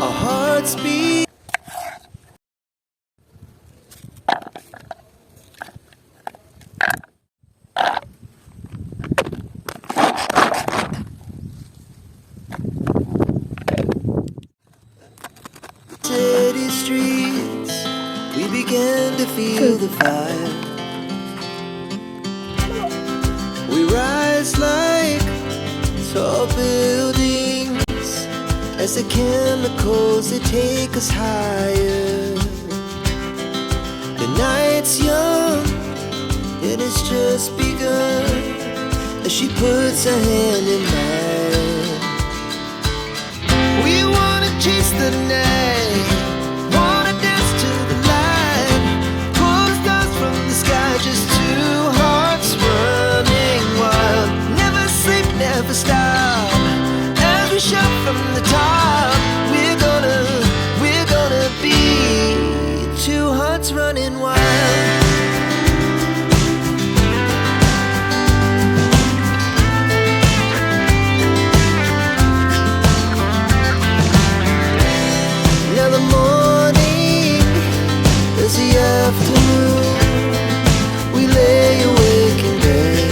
our hearts beat. City streets, we began to feel the fire. We rise like tall buildings as the chemicals, they take us higher. The night's young and it's just begun as she puts her hand in mine. We wanna chase the night, wanna dance to the light, pull the stars from the sky, just two hearts running wild. Never sleep, never stop, as we shout from the top. We're gonna be two hearts running wild. Now the morning is the afternoon, we lay awake in bed.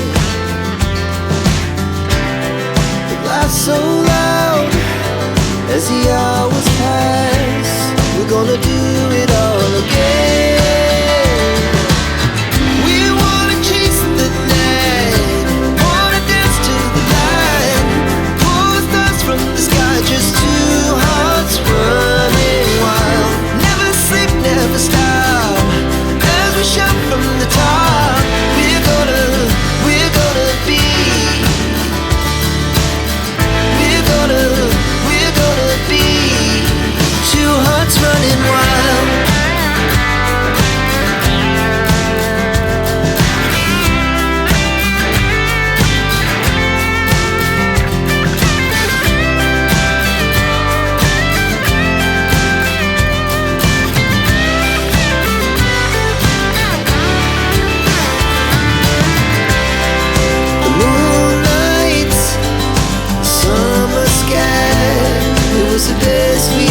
The laughs so loud as the hours pass, we're gonna do it all again. We wanna chase the night, wanna dance to the light, pull the stars from the sky, just two hearts running wild. Never sleep, never stop, as we shout from the top. We're gonna be, we're gonna be two hearts running wild. The moonlight, summer sky, it was the best we